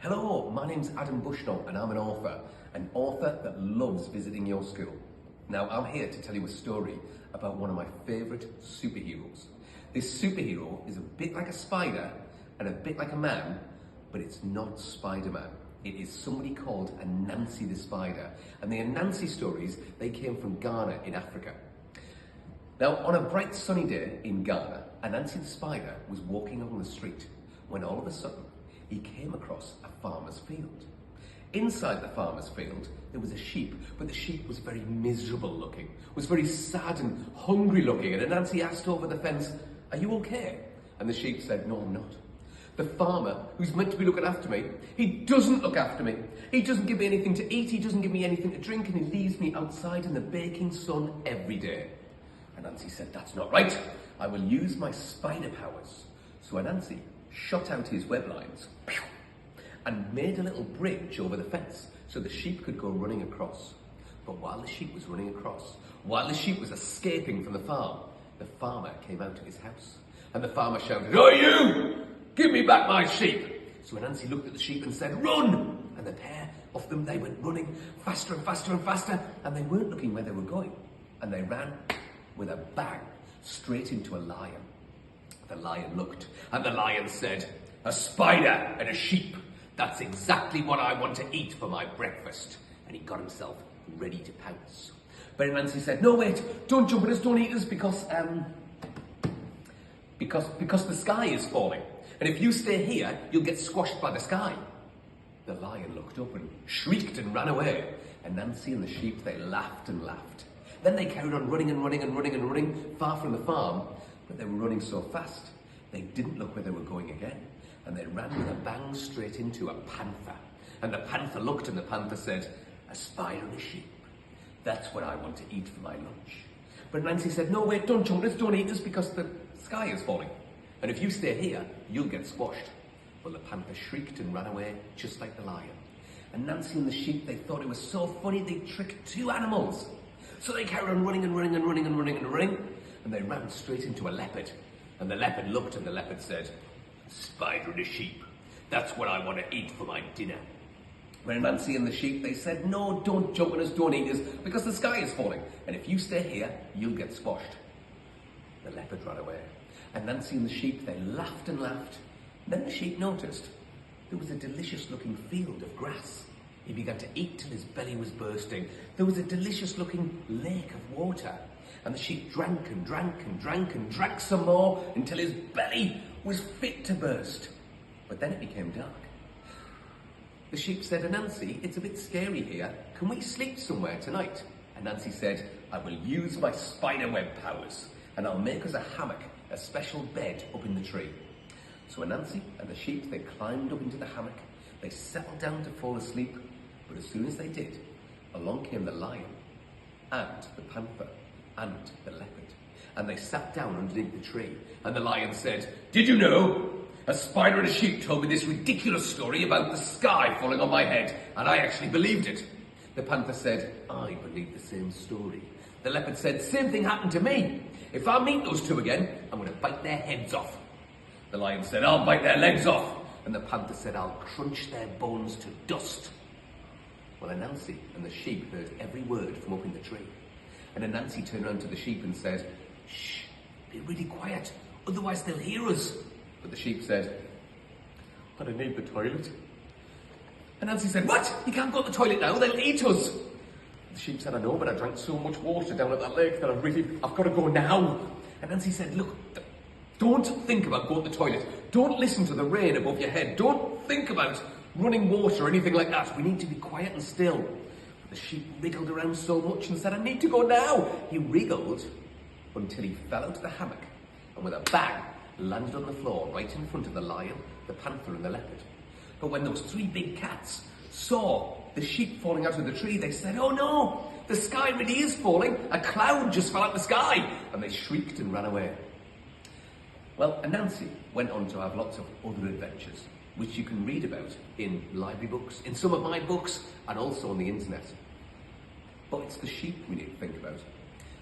Hello, my name's Adam Bushnell and I'm an author that loves visiting your school. Now, I'm here to tell you a story about one of my favourite superheroes. This superhero is a bit like a spider and a bit like a man, but it's not Spider-Man. It is somebody called Anansi the Spider. And the Anansi stories, they came from Ghana in Africa. Now, on a bright sunny day in Ghana, Anansi the Spider was walking along the street when all of a sudden he came across a farmer's field. Inside the farmer's field, there was a sheep, but the sheep was very miserable looking, was very sad and hungry looking, and Anansi asked over the fence, "Are you okay?" And the sheep said, "No, I'm not. The farmer, who's meant to be looking after me, he doesn't look after me. He doesn't give me anything to eat, he doesn't give me anything to drink, and he leaves me outside in the baking sun every day." Anansi said, "That's not right. I will use my spider powers." So Anansi shot out his web lines and made a little bridge over the fence so the sheep could go running across. But while the sheep was running across, while the sheep was escaping from the farm, the farmer came out of his house. And the farmer shouted, "Oh, you! Give me back my sheep!" So Anansi looked at the sheep and said, "Run!" And the pair of them, they went running faster and faster and faster, and they weren't looking where they were going. And they ran with a bang straight into a lion. The lion looked, and the lion said, "A spider and a sheep. That's exactly what I want to eat for my breakfast." And he got himself ready to pounce. But Anansi said, "No, wait, don't jump at us, don't eat us, because the sky is falling. And if you stay here, you'll get squashed by the sky." The lion looked up and shrieked and ran away. And Anansi and the sheep, they laughed and laughed. Then they carried on running and running and running and running far from the farm, but they were running so fast, they didn't look where they were going again. And they ran with a bang straight into a panther. And the panther looked, and the panther said, "A spider and a sheep. That's what I want to eat for my lunch." But Anansi said, "No, wait, don't jump, don't eat us, because the sky is falling. And if you stay here, you'll get squashed." Well, the panther shrieked and ran away, just like the lion. And Anansi and the sheep, they thought it was so funny they'd tricked two animals. So they carried on running and running and running and running and running, and they ran straight into a leopard. And the leopard looked, and the leopard said, "A spider and a sheep. That's what I want to eat for my dinner." When Anansi and the sheep, they said, "No, don't jump on us, don't eat us, because the sky is falling. And if you stay here, you'll get squashed." The leopard ran away. And Anansi and the sheep, they laughed and laughed. Then the sheep noticed there was a delicious looking field of grass. He began to eat till his belly was bursting. There was a delicious looking lake of water. And the sheep drank and drank and drank and drank some more until his belly was fit to burst. But then it became dark. The sheep said, "Anansi, it's a bit scary here. Can we sleep somewhere tonight?" And Anansi said, "I will use my spiderweb powers, and I'll make us a hammock, a special bed up in the tree." So Anansi and the sheep, they climbed up into the hammock. They settled down to fall asleep. But as soon as they did, along came the lion and the panther and the leopard. And they sat down underneath the tree. And the lion said, "Did you know? A spider and a sheep told me this ridiculous story about the sky falling on my head, and I actually believed it." The panther said, "I believe the same story." The leopard said, "Same thing happened to me. If I meet those two again, I'm going to bite their heads off." The lion said, "I'll bite their legs off." And the panther said, "I'll crunch their bones to dust." Well, Anansi and the sheep heard every word from up in the tree. And Anansi turned around to the sheep and said, "Shh, be really quiet, otherwise they'll hear us." But the sheep said, "But I need the toilet." Anansi said, "What? You can't go to the toilet now, they'll eat us." The sheep said, "I know, but I drank so much water down at that lake that I've got to go now." And Anansi said, "Look, don't think about going to the toilet. Don't listen to the rain above your head. Don't think about running water or anything like that. We need to be quiet and still." But the sheep wriggled around so much and said, "I need to go now." He wriggled until he fell out of the hammock and with a bang landed on the floor right in front of the lion, the panther and the leopard. But when those three big cats saw the sheep falling out of the tree, they said, "Oh no, the sky really is falling. A cloud just fell out the sky." And they shrieked and ran away. Well, Anansi went on to have lots of other adventures, which you can read about in library books, in some of my books, and also on the internet. But it's the sheep we need to think about.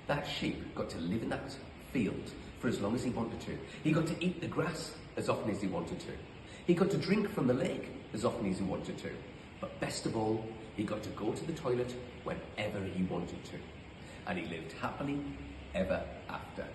That sheep got to live in that field for as long as he wanted to. He got to eat the grass as often as he wanted to. He got to drink from the lake as often as he wanted to. But best of all, he got to go to the toilet whenever he wanted to. And he lived happily ever after.